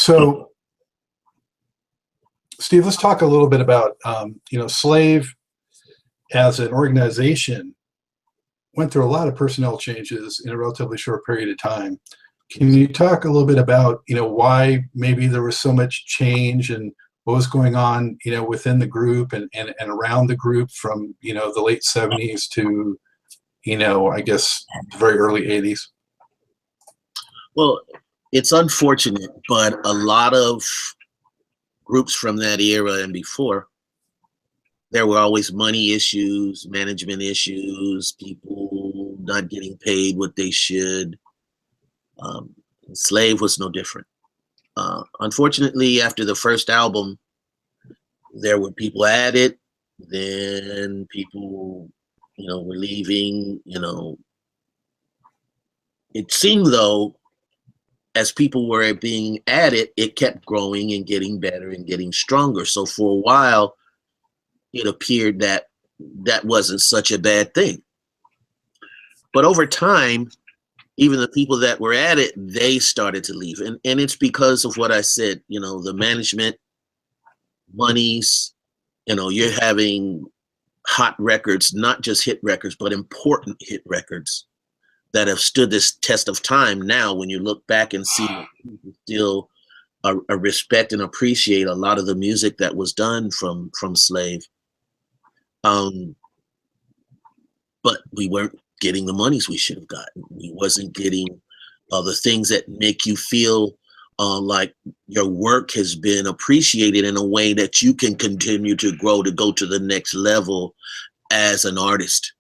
So, Steve, let's talk a little bit about, Slave as an organization went through a lot of personnel changes in a relatively short period of time. Can you talk a little bit about, why maybe there was so much change and what was going on, within the group and around the group from, the late 70s to, I guess, the very early 80s? Well, it's unfortunate, but a lot of groups from that era and before, there were always money issues, management issues, people not getting paid what they should. Slave was no different. Unfortunately, after the first album, there were people at it, then people, were leaving, It seemed though, as people were being added, it kept growing and getting better and getting stronger. So for a while, it appeared that that wasn't such a bad thing. But over time, even the people that were at it, they started to leave. And it's because of what I said, the management, monies, you're having hot records, not just hit records, but important hit records that have stood this test of time. Now, when you look back and see people still respect and appreciate a lot of the music that was done from Slave. But we weren't getting the monies we should have gotten. We wasn't getting the things that make you feel like your work has been appreciated in a way that you can continue to grow, to go to the next level as an artist.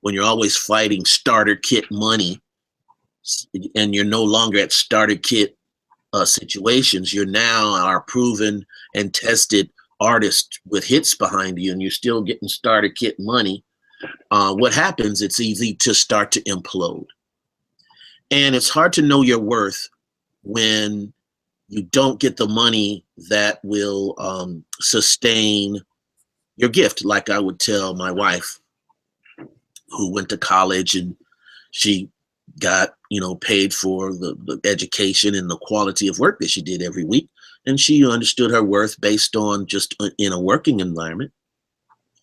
When you're always fighting starter kit money and you're no longer at starter kit situations, you're now our proven and tested artist with hits behind you and you're still getting starter kit money. What happens, it's easy to start to implode. And it's hard to know your worth when you don't get the money that will sustain your gift. Like I would tell my wife, who went to college and she got, paid for the education and the quality of work that she did every week. And she understood her worth based on just in a working environment.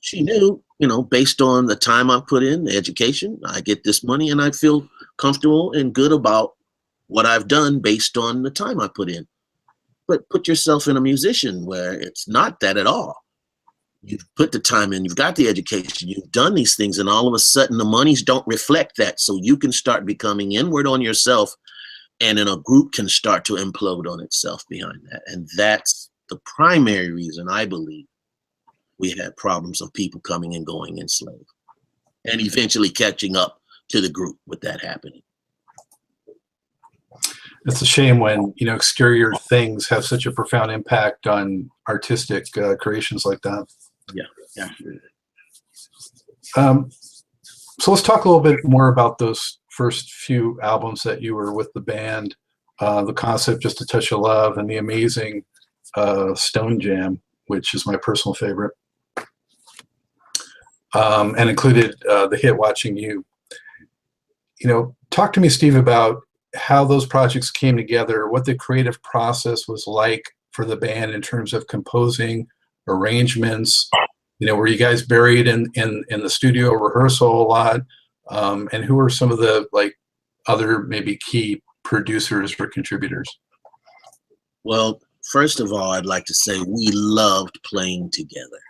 She knew, based on the time I put in, the education, I get this money and I feel comfortable and good about what I've done based on the time I put in. But put yourself in a musician where it's not that at all. You've put the time in, you've got the education, you've done these things, and all of a sudden the monies don't reflect that. So you can start becoming inward on yourself, and then a group can start to implode on itself behind that. And that's the primary reason I believe we had problems of people coming and going in Slave, and eventually catching up to the group with that happening. It's a shame when, exterior things have such a profound impact on artistic creations like that. Yeah. So let's talk a little bit more about those first few albums that you were with the band, the concept, Just a Touch of Love, and the amazing Stone Jam, which is my personal favorite, and included the hit Watching You. Talk to me, Steve, about how those projects came together, what the creative process was like for the band in terms of composing, arrangements. Were you guys buried in the studio rehearsal a lot? And who are some of the other maybe key producers or contributors? Well, first of all, I'd like to say we loved playing together.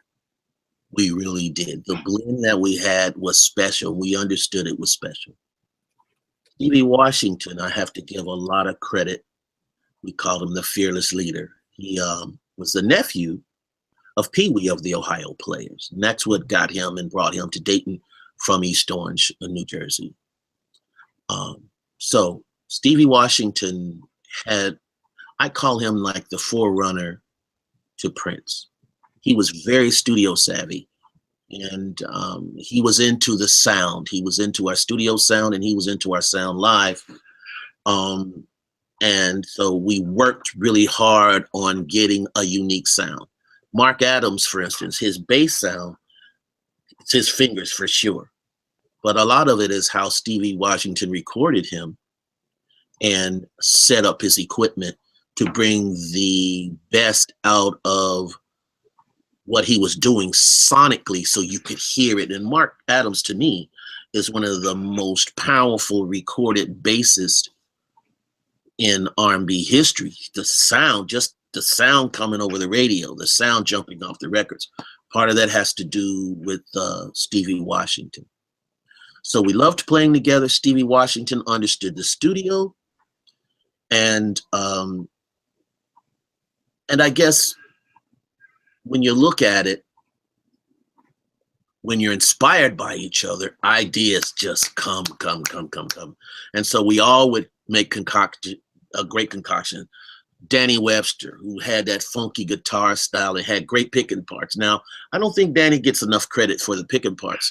We really did. The blend that we had was special. We understood it was special. Stevie Washington, I have to give a lot of credit. We called him the fearless leader. He was the nephew of Pee Wee of the Ohio Players. And that's what got him and brought him to Dayton from East Orange, New Jersey. So Stevie Washington had, I call him like the forerunner to Prince. He was very studio savvy. And he was into the sound. He was into our studio sound, and he was into our sound live. And so we worked really hard on getting a unique sound. Mark Adams, for instance, his bass sound, it's his fingers for sure. But a lot of it is how Stevie Washington recorded him and set up his equipment to bring the best out of what he was doing sonically so you could hear it. And Mark Adams, to me, is one of the most powerful recorded bassists in R&B history. The sound, just the sound coming over the radio, the sound jumping off the records. Part of that has to do with Stevie Washington. So we loved playing together. Stevie Washington understood the studio. And I guess when you look at it, when you're inspired by each other, ideas just come. And so we all would make a great concoction. Danny Webster, who had that funky guitar style and had great picking parts. Now, I don't think Danny gets enough credit for the picking parts.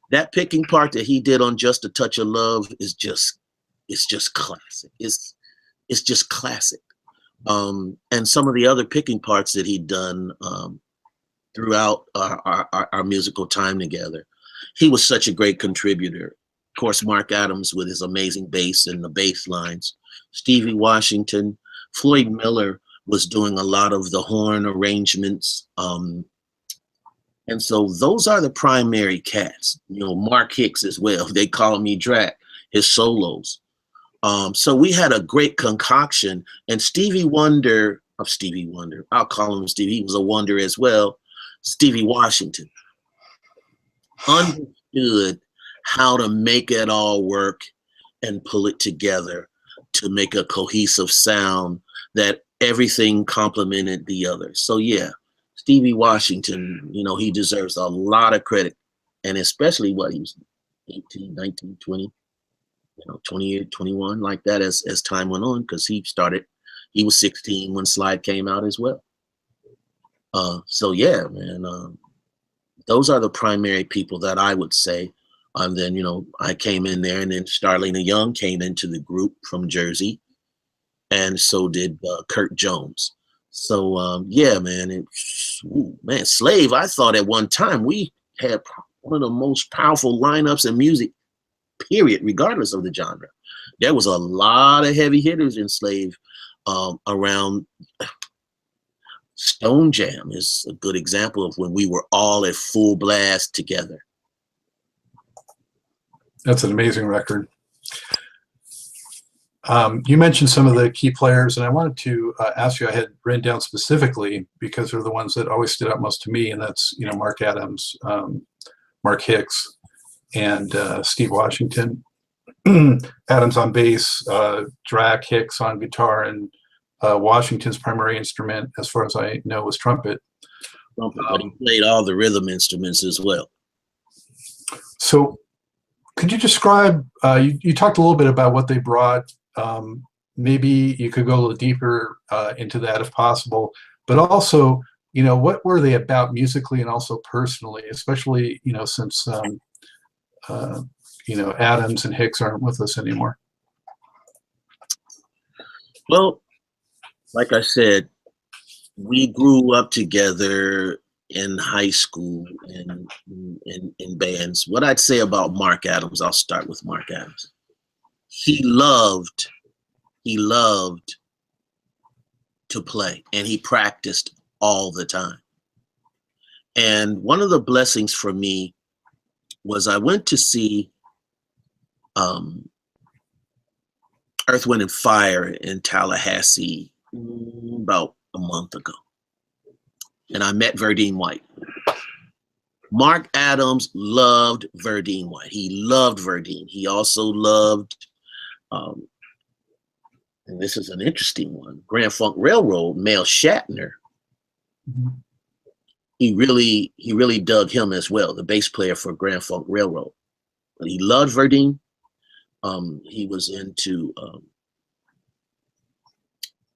That picking part that he did on Just a Touch of Love is just, it's just classic. It's just classic. And some of the other picking parts that he'd done throughout our musical time together. He was such a great contributor. Of course, Mark Adams with his amazing bass and the bass lines. Stevie Washington, Floyd Miller was doing a lot of the horn arrangements. And so those are the primary cats. You know, Mark Hicks as well. They call me Drac, his solos. So we had a great concoction. And Stevie Wonder, I'll call him Stevie, he was a wonder as well. Stevie Washington understood how to make it all work and pull it together to make a cohesive sound that everything complemented the other. So yeah, Stevie Washington, you know, he deserves a lot of credit, and especially what he was 18, 19, 20, you know, 20, 21, like that as time went on, because he was 16 when Slide came out as well. So yeah, man, those are the primary people that I would say. And then, you know, I came in there, and then Starlina Young came into the group from Jersey, and so did Kurt Jones. So yeah, man, Slave, I thought at one time we had one of the most powerful lineups in music, period, regardless of the genre. There was a lot of heavy hitters in Slave around. Stone Jam is a good example of when we were all at full blast together. That's an amazing record. You mentioned some of the key players, and I wanted to ask you, I had written down specifically because they're the ones that always stood out most to me, and that's, you know, Mark Adams, Mark Hicks, and Steve Washington. Adams on bass, Drac, Hicks on guitar, and Washington's primary instrument, as far as I know, was trumpet. But he played all the rhythm instruments as well. So could you describe, you talked a little bit about what they brought. Maybe you could go a little deeper into that if possible, but also, you know, what were they about musically and also personally, especially, you know, since, you know, Adams and Hicks aren't with us anymore. Well, like I said, we grew up together in high school and in bands. What I'd say about Mark Adams, I'll start with Mark Adams. He loved to play, and he practiced all the time. And one of the blessings for me was I went to see Earth, Wind and Fire in Tallahassee about a month ago. And I met Verdine White. Mark Adams loved Verdine White. He loved Verdine. He also loved, and this is an interesting one, Grand Funk Railroad, Mel Shatner. Mm-hmm. He really dug him as well, the bass player for Grand Funk Railroad. But he loved Verdine. He was into,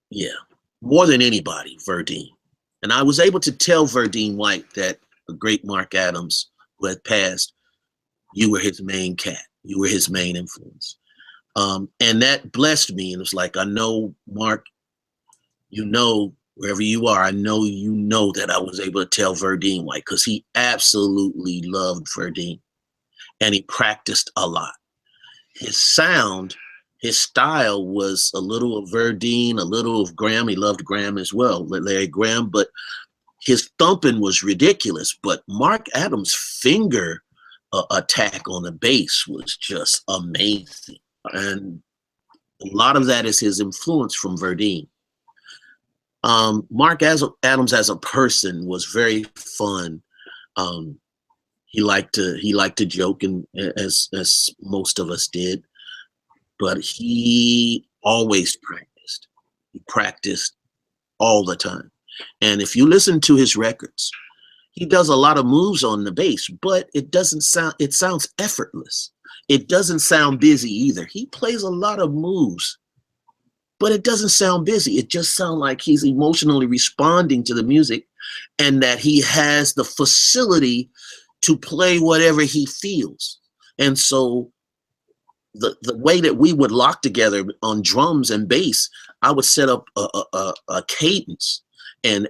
yeah, more than anybody, Verdine. And I was able to tell Verdine White that the great Mark Adams, who had passed, you were his main cat. You were his main influence. And that blessed me. And it was like, I know, Mark, you know, wherever you are, I know you know that I was able to tell Verdine White, because he absolutely loved Verdine. And he practiced a lot. His sound his style was a little of Verdine, a little of Graham. He loved Graham as well, Larry Graham, but his thumping was ridiculous. But Mark Adams' finger attack on the bass was just amazing. And a lot of that is his influence from Verdine. Mark Adams as a person was very fun. He liked to joke, and as most of us did, but he always practiced. He practiced all the time. And if you listen to his records, he does a lot of moves on the bass, but it sounds effortless. It doesn't sound busy either. He plays a lot of moves, but it doesn't sound busy. It just sounds like he's emotionally responding to the music, and that he has the facility to play whatever he feels. And so the way that we would lock together on drums and bass, I would set up a cadence, and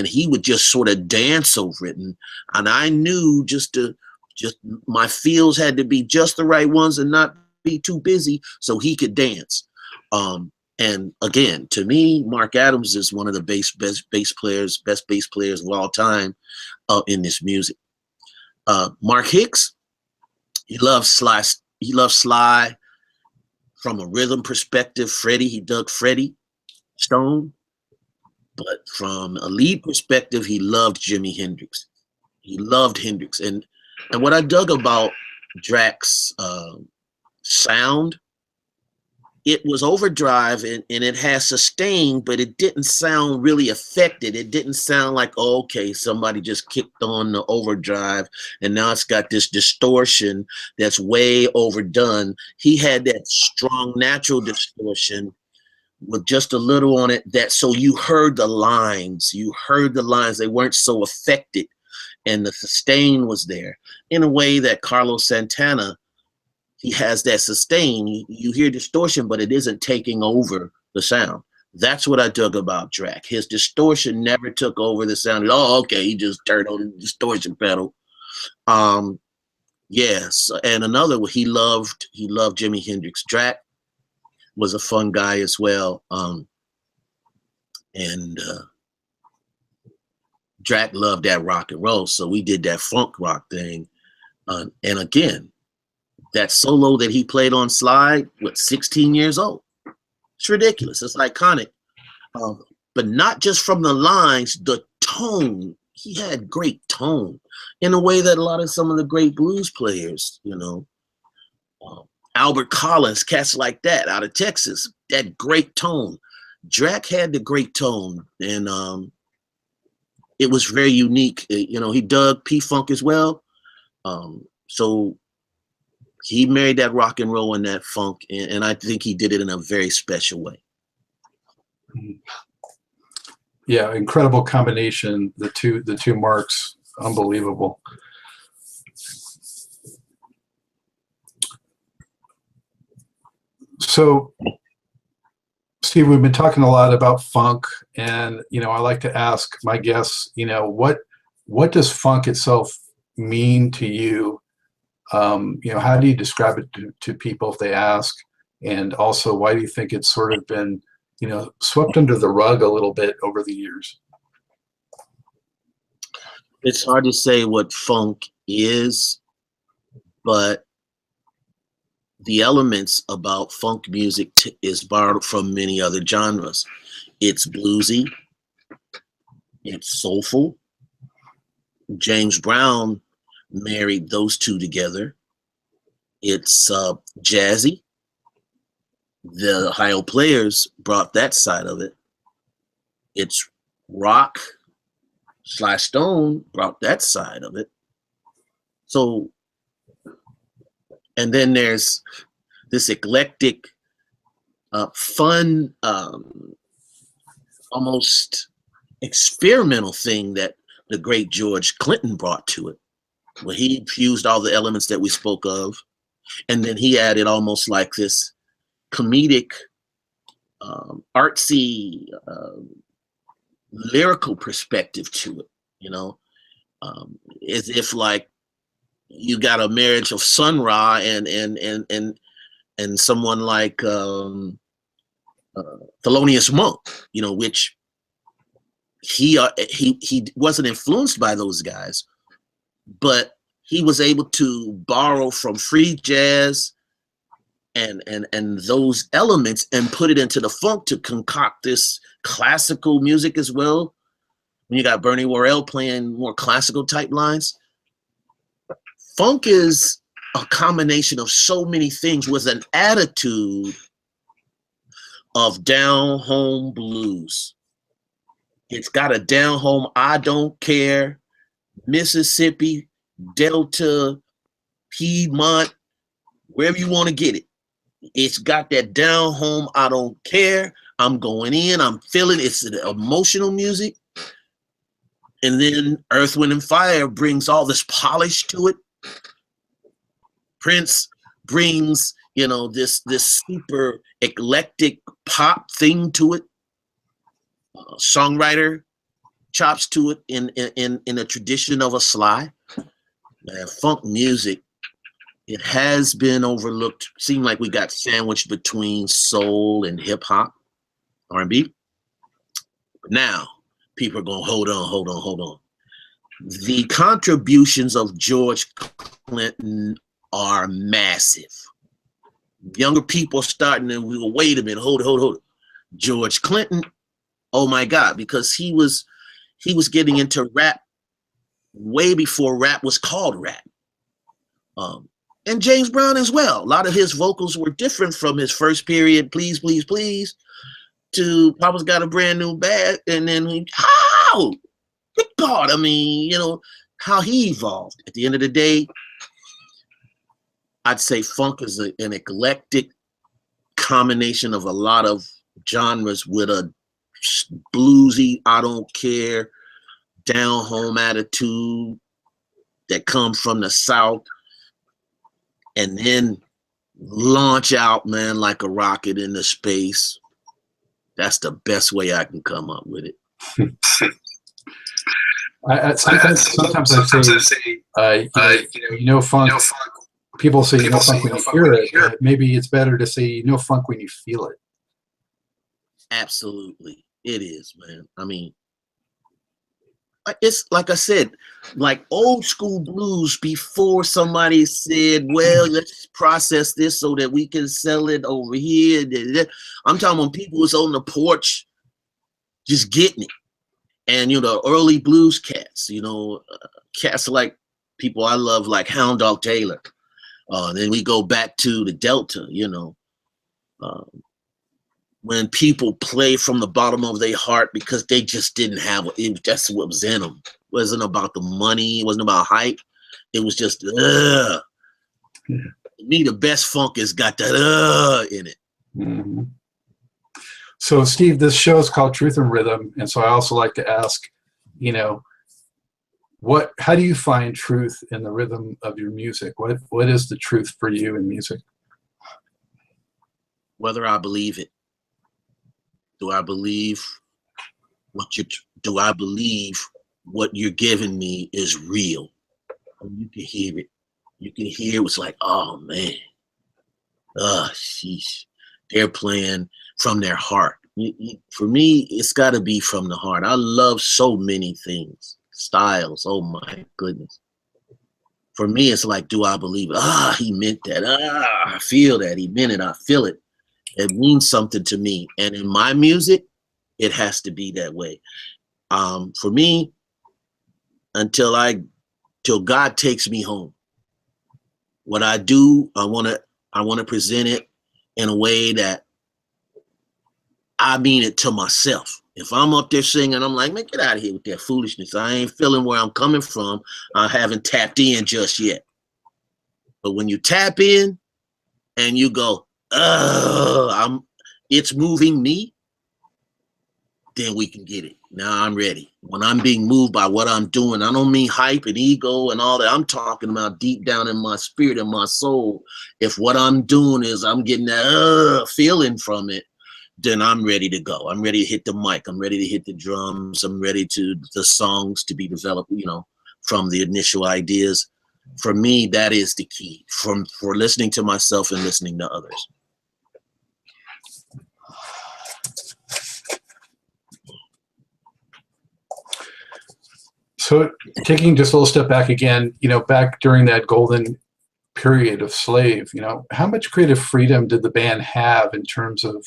he would just sort of dance over it. And I knew just my feels had to be just the right ones and not be too busy so he could dance. And again, to me, Mark Adams is one of the best bass players of all time in this music. Mark Hicks, he loves Sly from a rhythm perspective. He dug Freddie Stone, but from a lead perspective, he loved Jimi Hendrix. He loved Hendrix, and what I dug about Drac's sound, it was overdrive and it has sustain, but it didn't sound really affected. It didn't sound like, oh, okay, somebody just kicked on the overdrive and now it's got this distortion that's way overdone. He had that strong natural distortion with just a little on it, that so you heard the lines. They weren't so affected, and the sustain was there in a way that Carlos Santana, he has that sustain. You hear distortion, but it isn't taking over the sound. That's what I dug about Drac. His distortion never took over the sound. Oh, okay, he just turned on the distortion pedal. Yes, and another, he loved Jimi Hendrix. Drac was a fun guy as well. Drac loved that rock and roll, so we did that funk rock thing. And again, that solo that he played on Slide, 16 years old. It's ridiculous. It's iconic. But not just from the lines, the tone. He had great tone in a way that a lot of some of the great blues players, Albert Collins, cats like that out of Texas, that great tone. Drac had the great tone, and it was very unique. He dug P-Funk as well. So he married that rock and roll and that funk, and I think he did it in a very special way. Yeah, incredible combination. The two Marks, unbelievable. So, Steve, we've been talking a lot about funk, and I like to ask my guests, what does funk itself mean to you? How do you describe it to people if they ask? And also, why do you think it's sort of been, swept under the rug a little bit over the years? It's hard to say what funk is, but the elements about funk music is borrowed from many other genres. It's bluesy, it's soulful. James Brown married those two together. It's jazzy. The Ohio Players brought that side of it. It's rock. Sly Stone brought that side of it. So, and then there's this eclectic, fun, almost experimental thing that the great George Clinton brought to it, where he fused all the elements that we spoke of, and then he added almost like this comedic, artsy, lyrical perspective to it, as if like you got a marriage of Sun Ra and and someone like Thelonious Monk, you know, which he wasn't influenced by those guys, but he was able to borrow from free jazz and those elements and put it into the funk to concoct this classical music as well. When you got Bernie Worrell playing more classical type lines, funk is a combination of so many things with an attitude of down home blues. It's got a down home, I don't care, Mississippi, Delta, Piedmont, wherever you want to get it. It's got that down home, I don't care, I'm going in, I'm feeling, it's an emotional music. And then Earth, Wind, and Fire brings all this polish to it. Prince brings, you know, this super eclectic pop thing to it. Songwriter chops to it in a tradition of a Sly. Man, funk music, it has been overlooked. Seemed like we got sandwiched between soul and hip hop, R&B. But now people are going, hold on. The contributions of George Clinton are massive. Younger people starting to, wait a minute, hold it. George Clinton, oh my God, because he was getting into rap way before rap was called rap. And James Brown as well. A lot of his vocals were different from his first period, Please, Please, Please, to Papa's Got a Brand New Bag, and then good God, I mean, you know, how he evolved. At the end of the day, I'd say funk is an eclectic combination of a lot of genres with a bluesy, I don't care, down home attitude that comes from the South, and then launch out, man, like a rocket into space. That's the best way I can come up with it. Sometimes I say, you know funk. People say you know funk when you hear it. But maybe it's better to say you know funk when you feel it. Absolutely, it is, man. I mean, it's like I said, like old school blues before somebody said, well, let's process this so that we can sell it over here. I'm talking when people was on the porch just getting it. And, you know, early blues cats, you know, cats like people I love, like Hound Dog Taylor. Then we go back to the Delta, you know, when people play from the bottom of their heart because they just didn't have it. That's what was in them. It wasn't about the money. It wasn't about hype. It was just, Yeah. To me, the best funk has got that in it. Mm-hmm. So, Steve, this show is called Truth and Rhythm, and so I also like to ask, you know, how do you find truth in the rhythm of your music? What is the truth for you in music? Whether I believe it. Do I believe what you're giving me is real? And you can hear it. You can hear it's like, oh man, sheesh. They're playing from their heart. For me, it's got to be from the heart. I love so many things, styles. Oh my goodness. For me, it's like, do I believe it? He meant that. I feel that. He meant it. I feel it. It means something to me. And in my music, it has to be that way. For me, till God takes me home. What I do, I want to present it in a way that I mean it to myself. If I'm up there singing, I'm like, man, get out of here with that foolishness. I ain't feeling where I'm coming from. I haven't tapped in just yet. But when you tap in and you go, it's moving me, then we can get it. Now I'm ready. When I'm being moved by what I'm doing, I don't mean hype and ego and all that. I'm talking about deep down in my spirit and my soul. If what I'm doing is I'm getting that feeling from it, then I'm ready to go. I'm ready to hit the mic. I'm ready to hit the drums. I'm ready to the songs to be developed, you know, from the initial ideas. For me, that is the key for listening to myself and listening to others. So taking just a little step back again, back during that golden period of Slave, how much creative freedom did the band have in terms of,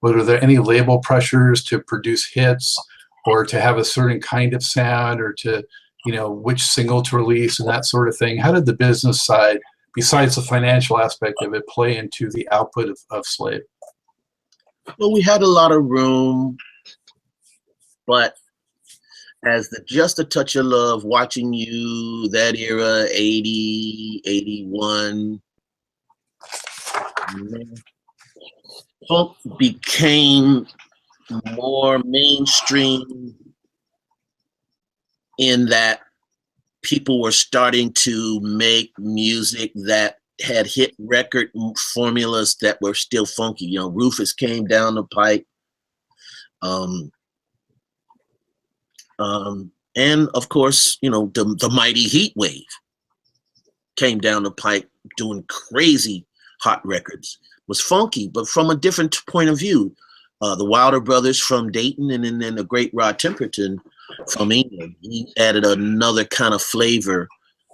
were there any label pressures to produce hits or to have a certain kind of sound or to, which single to release and that sort of thing? How did the business side, besides the financial aspect of it, play into the output of Slave? Well, we had a lot of room, but as the Just a Touch of Love, Watching You, that era, 80, 81, funk became more mainstream in that people were starting to make music that had hit record formulas that were still funky. Rufus came down the pipe. And of course, the mighty Heat Wave came down the pipe doing crazy hot records. Was funky, but from a different point of view. The Wilder Brothers from Dayton, and then the great Rod Temperton from England. He added another kind of flavor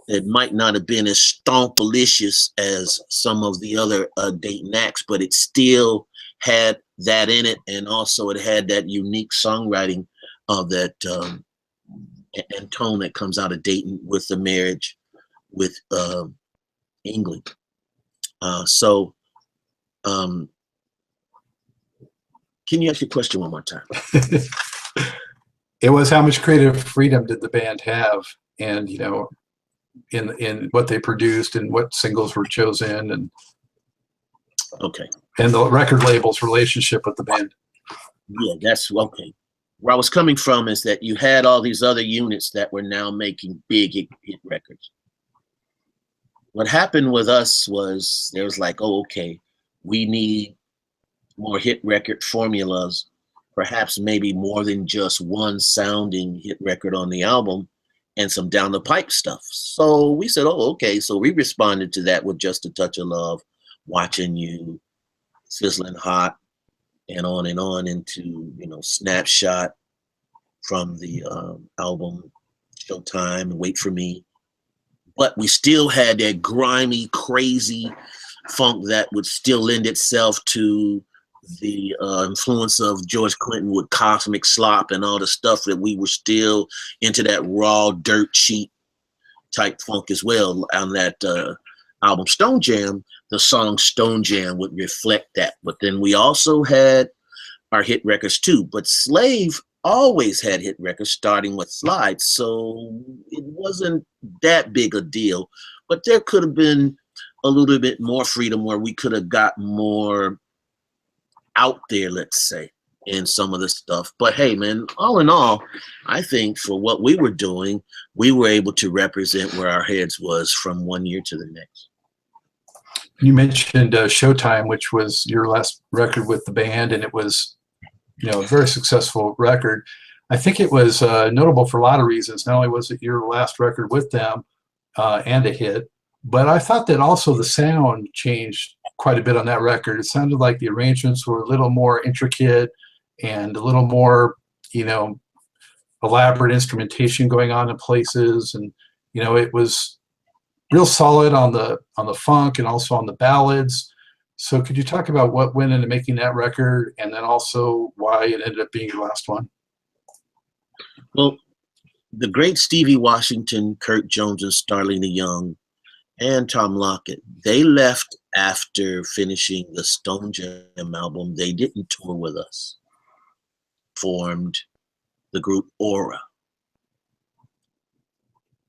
that might not have been as stompalicious as some of the other Dayton acts, but it still had that in it, and also it had that unique songwriting that and tone that comes out of Dayton with the marriage with England. Can you ask your question one more time? It was, how much creative freedom did the band have, and in what they produced and what singles were chosen, and and the record label's relationship with the band? Yeah, that's okay. Where I was coming from is that you had all these other units that were now making big hit records. What happened with us was there was like, oh, okay, we need more hit record formulas, perhaps maybe more than just one sounding hit record on the album and some down the pipe stuff. So we said, oh, okay. So we responded to that with Just a Touch of Love, Watching You, Sizzling Hot, and on into, Snapshot from the album Showtime and Wait for Me. But we still had that grimy, crazy funk that would still lend itself to the influence of George Clinton with Cosmic Slop and all the stuff that we were still into, that raw dirt sheet type funk as well. On that album Stone Jam, the song Stone Jam would reflect that. But then we also had our hit records too. But Slave always had hit records, starting with Slide. So it wasn't that big a deal. But there could have been a little bit more freedom where we could have got more out there, let's say, in some of the stuff. But hey, man, all in all, I think for what we were doing, we were able to represent where our heads was from one year to the next. You mentioned Showtime, which was your last record with the band, and it was, a very successful record. I think it was notable for a lot of reasons. Not only was it your last record with them and a hit, but I thought that also the sound changed quite a bit on that record. It sounded like the arrangements were a little more intricate and a little more, elaborate instrumentation going on in places. And, it was real solid on the funk and also on the ballads. So could you talk about what went into making that record, and then also why it ended up being your last one? Well, the great Stevie Washington, Kurt Jones, and Starlina Young, and Tom Lockett, they left after finishing the Stone Jam album. They didn't tour with us. Formed the group Aura.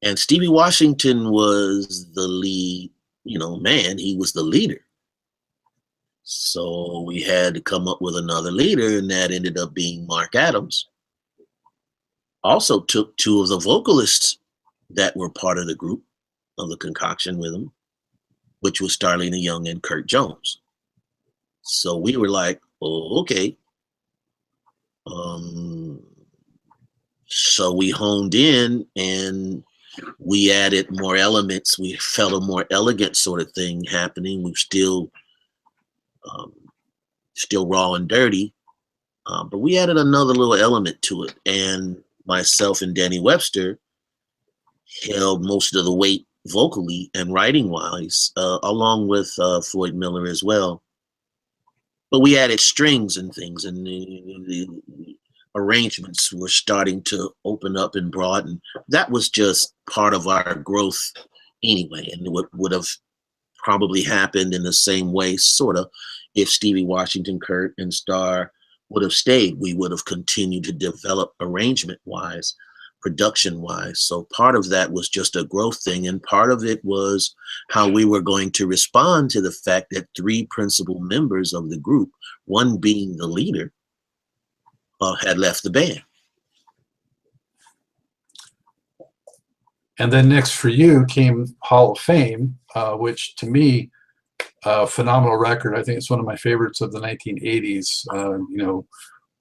And Stevie Washington was the lead, man, he was the leader. So we had to come up with another leader, and that ended up being Mark Adams. Also took two of the vocalists that were part of the group, of the concoction with him, which was Starlina Young and Kurt Jones. So we were like, oh, okay. So we honed in and we added more elements. We felt a more elegant sort of thing happening. We're still raw and dirty, but we added another little element to it. And myself and Danny Webster held most of the weight vocally and writing wise, along with Floyd Miller as well. But we added strings and things, and the arrangements were starting to open up and broaden. That was just part of our growth anyway, and what would have probably happened in the same way, sort of, if Stevie Washington, Kurt, and Starr would have stayed. We would have continued to develop arrangement-wise, production-wise. So part of that was just a growth thing, and part of it was how we were going to respond to the fact that three principal members of the group, one being the leader, had left the band. And then next for you came Hall of Fame, which to me, phenomenal record. I think it's one of my favorites of the 1980s. You know,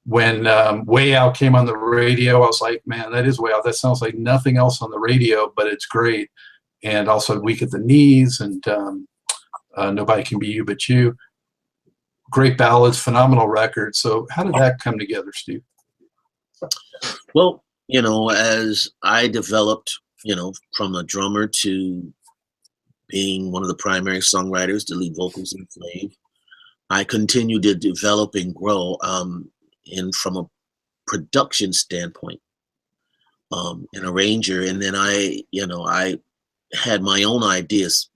when Way Out came on the radio, I was like, man, that is Way Out. That sounds like nothing else on the radio, but it's great. And also Weak at the Knees and Nobody Can Be You But You. Great ballads, phenomenal record. So how did that come together, Steve? Well, you know, as I developed, you know, from a drummer to being one of the primary songwriters, the lead vocals in Slave, I continued to develop and grow. And from a production standpoint, an arranger, and then I had my own ideas.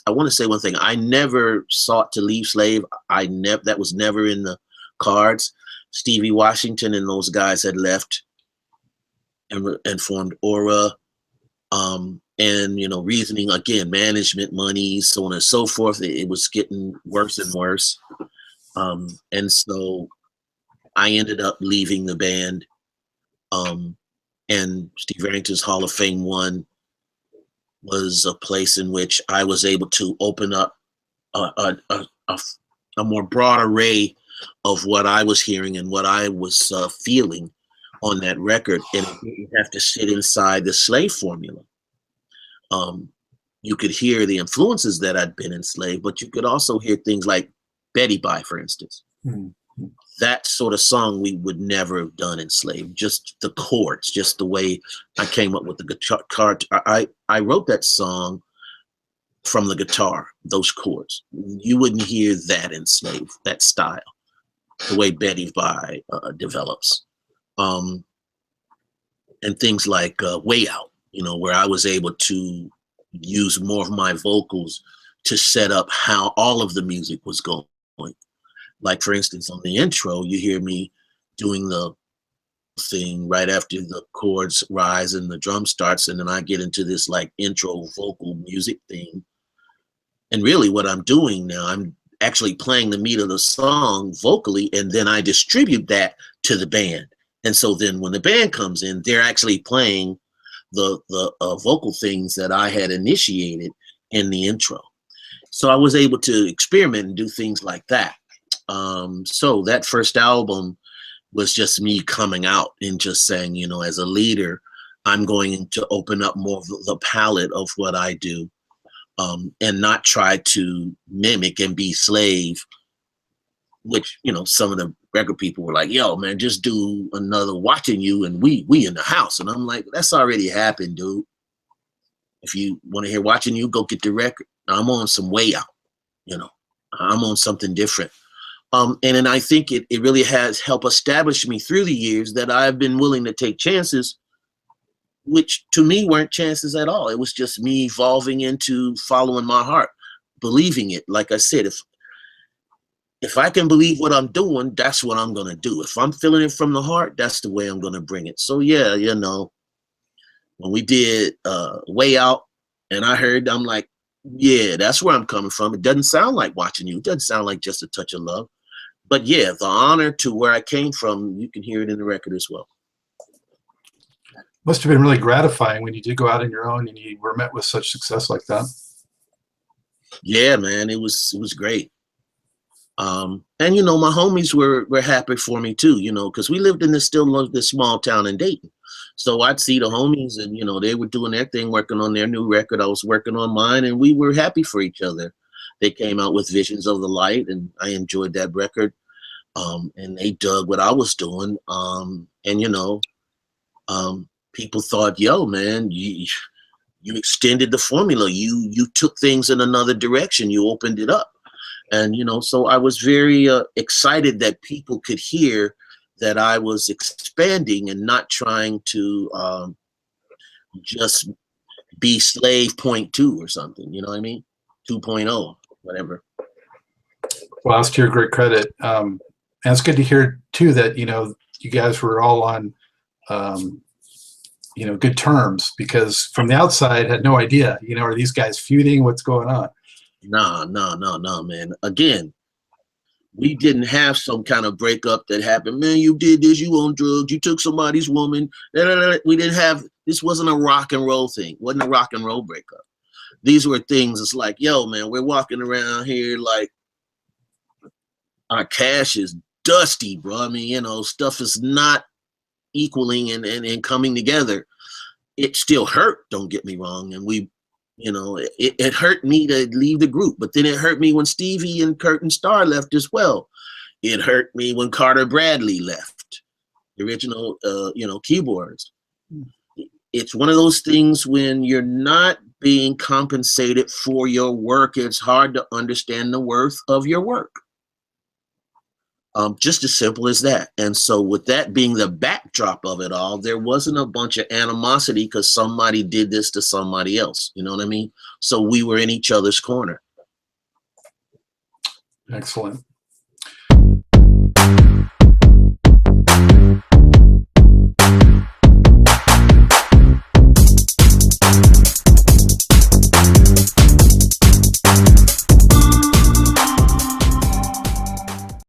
I want to say one thing. I never sought to leave Slave. That was never in the cards. Stevie Washington and those guys had left and formed Aura. And, you know, reasoning, again, management, money, so on and so forth. It was getting worse and worse. And so I ended up leaving the band. And Steve Arrington's Hall of Fame one was a place in which I was able to open up a more broad array of what I was hearing and what I was feeling on that record. And it didn't have to sit inside the Slave formula. You could hear the influences that I'd been in Slave, but you could also hear things like Betty Bye, for instance. Mm-hmm. That sort of song we would never have done in Slave. Just the chords, just the way I came up with the guitar. I wrote that song from the guitar, those chords. You wouldn't hear that in Slave, that style, the way Betty Bye develops. And things like Way Out, you know, where I was able to use more of my vocals to set up how all of the music was going. Like, for instance, on the intro, you hear me doing the thing right after the chords rise and the drum starts, and then I get into this like intro vocal music theme. And really what I'm doing now, I'm actually playing the meat of the song vocally, and then I distribute that to the band. And so then when the band comes in, they're actually playing the vocal things that I had initiated in the intro. So I was able to experiment and do things like that. So that first album was just me coming out and just saying, you know, as a leader, I'm going to open up more of the palette of what I do, and not try to mimic and be Slave, which, you know, some of the record people were like, yo, man, just do another Watching You and we in the House. And I'm like, that's already happened, dude. If you want to hear Watching You, go get the record. I'm on some Way Out, you know, I'm on something different. And then I think it really has helped establish me through the years that I've been willing to take chances, which to me weren't chances at all. It was just me evolving into following my heart, believing it. Like I said, if I can believe what I'm doing, that's what I'm going to do. If I'm feeling it from the heart, that's the way I'm going to bring it. So yeah, you know, when we did Way Out and I heard, I'm like, yeah, that's where I'm coming from. It doesn't sound like Watching You. It doesn't sound like Just a Touch of Love. But yeah, the honor to where I came from, you can hear it in the record as well. Must have been really gratifying when you did go out on your own and you were met with such success like that. Yeah, man, it was great. And you know, my homies were happy for me too, you know, because we lived in this small town in Dayton. So I'd see the homies and, you know, they were doing their thing, working on their new record. I was working on mine, and we were happy for each other. They came out with Visions of the Light, and I enjoyed that record. And they dug what I was doing. And, you know, people thought, yo, man, you extended the formula. You took things in another direction. You opened it up. And, you know, so I was very excited that people could hear that I was expanding and not trying to just be slave 0.2 or something, you know what I mean? 2.0, whatever. Well, that's to your great credit. And it's good to hear too that, you know, you guys were all on, you know, good terms, because from the outside had no idea, you know, are these guys feuding? What's going on? No, man. Again, we didn't have some kind of breakup that happened. Man, you did this, you on drugs, you took somebody's woman. We didn't have, this wasn't a rock and roll thing. It wasn't a rock and roll breakup. These were things, it's like, yo, man, we're walking around here like our cash is dusty, bro. I mean, you know, stuff is not equaling and coming together. It still hurt, don't get me wrong. And we, you know, it hurt me to leave the group, but then it hurt me when Stevie and Kurt and Starr left as well. It hurt me when Carter Bradley left, the original, you know, keyboards. It's one of those things when you're not being compensated for your work, it's hard to understand the worth of your work. Just as simple as that. And so with that being the backdrop of it all, there wasn't a bunch of animosity because somebody did this to somebody else. You know what I mean? So we were in each other's corner. Excellent.